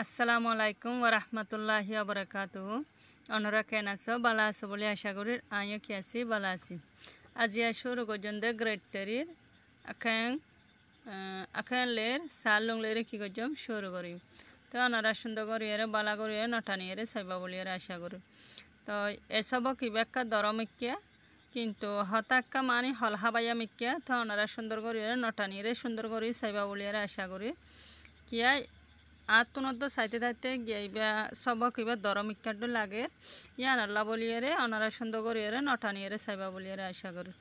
আসসালামু আলাইকুম ওরহমতুল্লাহি ওবরাকাতুহু। অনরা কেন আছো? ভালো আছো বলে আশা করি। আমিও কি আছি, ভালো আছি। আজি শুরু পর্যন্ত গ্রেড তেরির আখেলের সাল লংলের কি করছম শুরু করি। তো অনরা সুন্দর করিয়ে বালা করিয়ে নটানিয়ে সাইবা বলিয়ে আশা করি। তো এসব কিবা একটা দরমিকিয়া কিন্তু হতাক্কা মানে হলহাবাইয়া মিকিয়া তো অনরা সুন্দর করিয়ে নটানিয়ে সুন্দর করি সাইবা বলিয়ে আশা করি। কিয়া আত্মনদ্দ চাইতে থাকতে গিয়া সব কিবা দরমিকাটো লাগে ইয়ান আল্লাহ বলিয়ারে অনারা সুন্দর করিয়ারে নটানিয়ারে চাইবা বলিয়ারে আশা করি।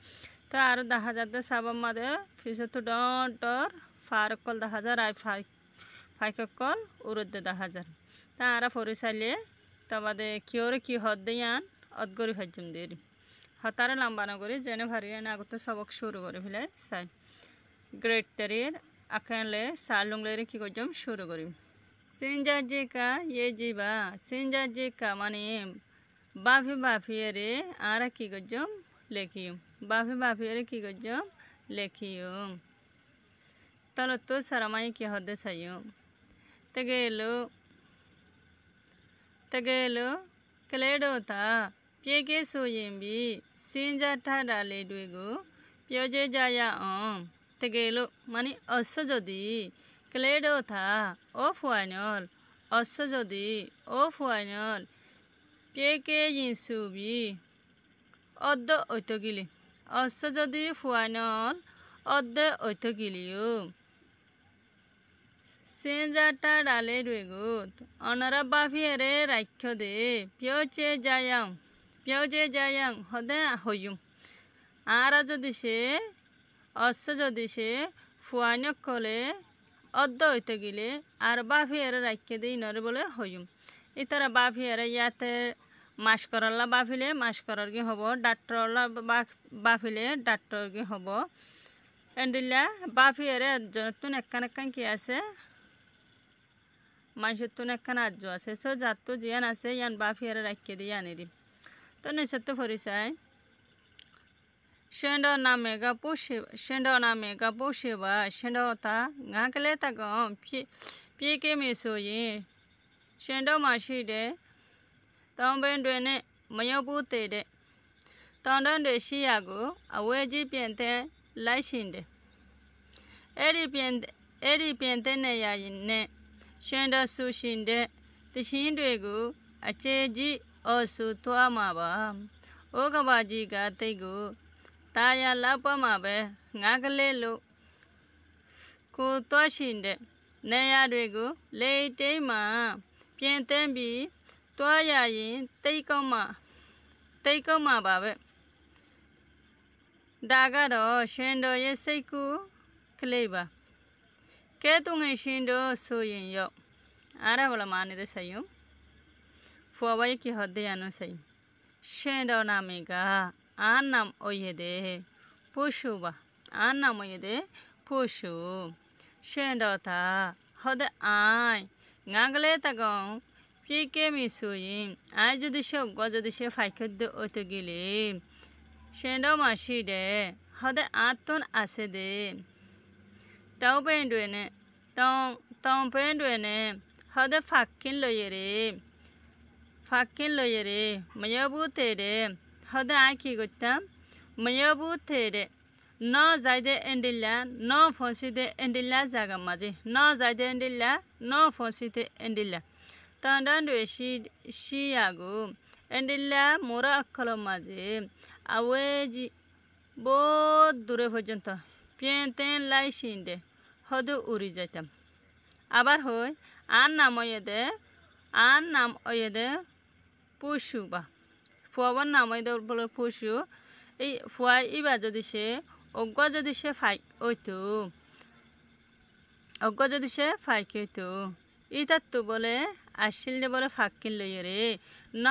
তো আর দেখা যাতে চাবার মাদে ফিসতো ডর ফারকল দেখা যায় আর ফাইকল উরুদ্দে দেখা যায় তা আরা ফরি চাইলে তবাদে কিওরে কি হদ দিয়ান অদগরি ভাজ্যম দিয়ে হতারে লাম্বানো করি যেনে ভারি আগত সবক শুরু করে ফেলাই চাই গ্রেট তেরির আখেলে সালুংলের কি করছম শুরু করি। সিনজাজিকা ये जीवा সিনজাজিকা মানে বাফি রে আর কি করছম লেখিম বাফি রে কি করছম লেখিম তাহলে তো সারামাই কি হদে চাইম তেগেলো ক্লেডোতা পিয়ে সোয়েম্বি সিনজাটা ডালে ডুইগো পিওজে যায়া তেগেলো মানে অস যদি ক্লেডোতা ও ফুয়াইনল অস যদি ও ফুয়াইনল পিয়ে ইনসুবি অদ্দ ঐতগিলি অস যদি ফুয়াইনল অদ্দ ঐতগিলিও সিনজাটা ডালে ডুইগুত অনরা বাফিয়ারে রাখ্য দে পিওজে যায়াং হদে হইম আরা যদি সে অস যদি সে ফুয়াইন কলে অদ্দ হইতে গেলে আর বাফিয়ারে রাখিয়ে দিই নরে বলে হইম ইতারা বাফিয়ারে ইয়াতে মাস করাল্লা বাফিলে মাস করার কি হব ডাক্তরলা বাফিলে ডাক্তর কি হব এন্ডিল্লা বাফিয়ারে তুন একখান কি আছে মানুষের তুন একখান আর্য আছে সো যার তো জিয়ান আছে ইয়ান বাফিয়ারে রাখিয়ে দিয়ে আনি দিম তো নিশ্চয় তো ফরিসাই সেন্ড নামে গাপো সেবা সেন্ড তা গাঁকলে তাক পিকে মেসোয়ে সেন্ড মাসি দে তবেন ডেনে ময়বুতে দে তন্ডন দে শিয়াগো আওয়েজি পেন্তে লাইসিন দে এরি পেন্তে নেয়াইনে সেন্ড সুসিন দে তিসিন দেগো আচেজি অসু তোয়া মাবা ও গাবাজি গাতে গো তায়া লাপা মাবে গাগলেলো কো তোয়াসিন দে নেয়া দেগো লেইতে মা পেন্তেবি তোয়াইন তেইকো মা বাবে ডাগার সেন্ড এসেকু ক্লেবা কে তুঙে সিন্ড সোয়েন ইয় আরা বলা মানিরে সাইম ফুয়াবাই কি হদে আনো সাই সেন্ড নামেগা আর নাম ওয়ে দে পশু বা আর নাম ওয়ে দে পশু সেন্ড তা হদে আয় গাগলে তাগং পিকে মিসুইম আয় যদি সে যদি সে ফাইখদ্য ওতে গেলে সেন্ড মাসি দে হদে আতন আছে দে তাও পেন্ডুয়েনে তাও পেন্ডুয়েনে হদে ফাক্কিন লইয়ে রে ময়বুতে রে হদে আয় কি করতাম ময়বুতে রে ন যাইদে এন্ডিল্লা ন ফসিদে এন্ডিল্লা জাগা মাঝে ন যাইদে এন্ডিল্লা ন ফসিতে এন্ডিল্লা তন্ডে শিয়াগো এন্ডিল্লা মোরা অক্ষল মাঝে আওয়েজি বহুত দূরে পর্যন্ত পেন লাইসিন দে হদে উড়ি যাইতাম আবার হই আর নাম ওয়ে দে পশু বা ফুয়াবার নাম ওই দে বলে পশু এই ফুয়াই ইবা যদি সে অজ্ঞ যদি সে ফাইক হইতো ইতার তো বলে আসিল দে বলে ফাঁকিন লইয়ে রে ন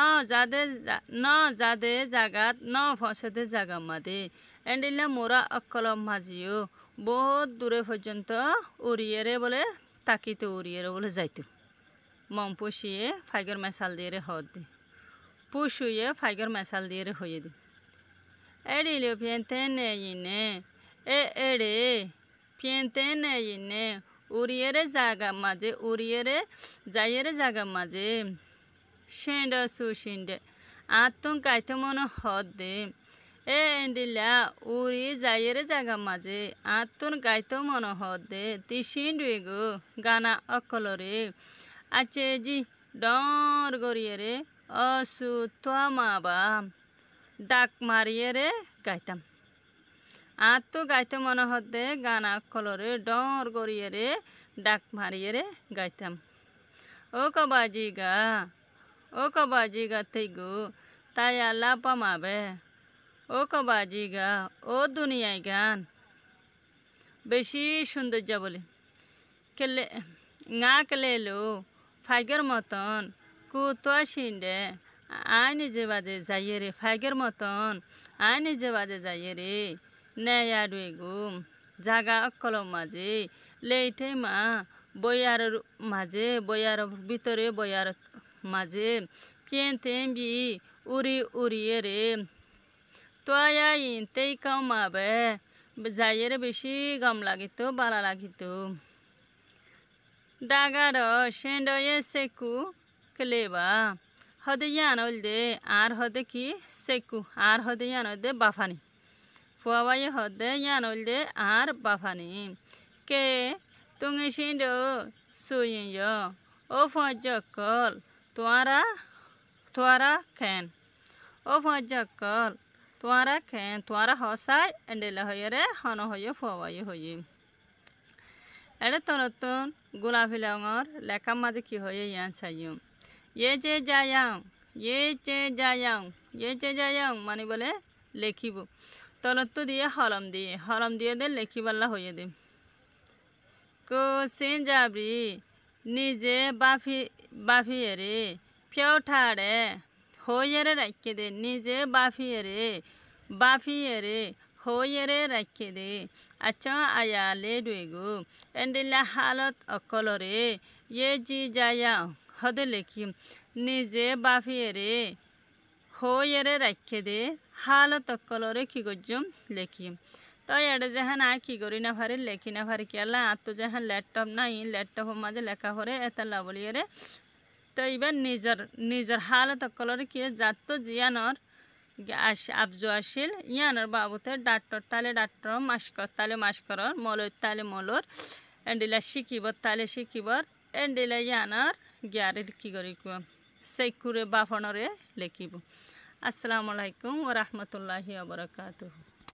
যাদে জাগাত ন ফসদে জাগা মাদে এন্ডিলে মোরা অকলম মাঝিও বহুত দূরে পর্যন্ত উড়িয়ে রে বলে তাকিতে উড়িয়ে রে বলে যাইতো মম পুষিয়ে ফাইগর মেশাল দিয়ে রে হদ দে পুষুয়ে ফাইগর মেশাল দিয়ে রে হয়ে দে এড়িলে পেন্তে নেইনে এড়ে পেন্তে নেইনে উড়িয়েরে জাগা মাঝে উড়িয়েরে যাইয়েরে জাগা মাঝে সেন্ড সুসিন্ডে আতুন গাইতে মনে হদে এ এন্ডিলা উড়ি যাইয়েরে জাগা মাঝে আতুন গাইতে মনে হদে তিসিন্ডুইগু গানা অকলরে আছে জি ডর গড়িয়েরে অসু তোয়া মাবা ডাক মারিয়েরে গাইতাম তো গাইতে মনে হতে গানা কলরে ডর গড়িয়ে রে ডাক মারিয়ে রে গাইতাম ও কবাজি গা থেই গো তাই আল্লাহ পামাবে ও কবাজি গা ও দুনিয়ায় গান বেশি সৌন্দর্য বলে কেলে কেলে লো ফাইগের মতন কুতোয়া সিন্ডে আয় নিজে বাজে যাইয়ে রে ফাইগের মতন আয় নিজে বাজে যাইয়ে রে নেয়াডুইগু জাগা অকলম মাঝে লেইঠে মা বইয়ার মাঝে বইয়ার ভিতরে বইয়ার মাঝে পেন্তেবি উড়ি উড়িয়ে রে তোয়া ইনতেই কামাবে যাইয়ে রে বেশি গম লাগিত বালা লাগিত ডাগার সেন্ডয়ে সেকু কেলেবা হদে ইয়ান দে আর হদে কি সেকু আর হদে ইয়ান দে বাফানি ফুয়াবাই হদে ইয়ান দে আর বাফানি কে তুঙে সিন্ড সুইয় ও ফজকল তোয়ারা খেন ও ফজকল তোয়ারা খেন তোয়ারা হসাই এন্ডেলা হয়ে রে হন হয়ে ফুয়াবাই হয়ে এড়ে তনতন গোলাপি রঙর লেখার মাঝে কি হয়ে ইয়ান চাইম যে যায়াং মানে বলে লেখিব তলত দিয়ে হলম দিয়ে দে লেখিবাল্লা হয়ে দে কোসিন যাবি নিজে বাফিয়ে ফেও ঠাড়ে হয়ে রাখে দে নিজে বাফিয়ে হয়ে রাখে দে আচ্ছা আয়ালে ডুইগু এন্ডিলা হালত অকলরে জি যায়া হদে লেখিম নিজে বাফিয়ে হয়ে রাখে দে হালত অকলরে কি গজ্জম লেখিম তো এড়ে যেহান আয় কি করি না ভারি লেখি না ভারি কি আল্লাহ আর তো যেহান ল্যাপটপ নাই ল্যাপটপের মাঝে লেখা করে এতাল্লা বলিয়ে রে তো এবার নিজের হালত অকলরে কি যাত জিয়ানর আবজু আসিল ইয়ানর বাবুতে ডাক্তর তালে ডাক্তর মাস্কর তালে মাস্কর মলর তালে মলর এন্ডিলা শিকিবর তালে শিকিবর এন্ডিলা ইয়ানর গিয়ারে কি করি সেইকুরে বাফনরে লেখিব। আসসালামু আলাইকুম ওয়া রাহমাতুল্লাহি ওয়া বারাকাতুহু।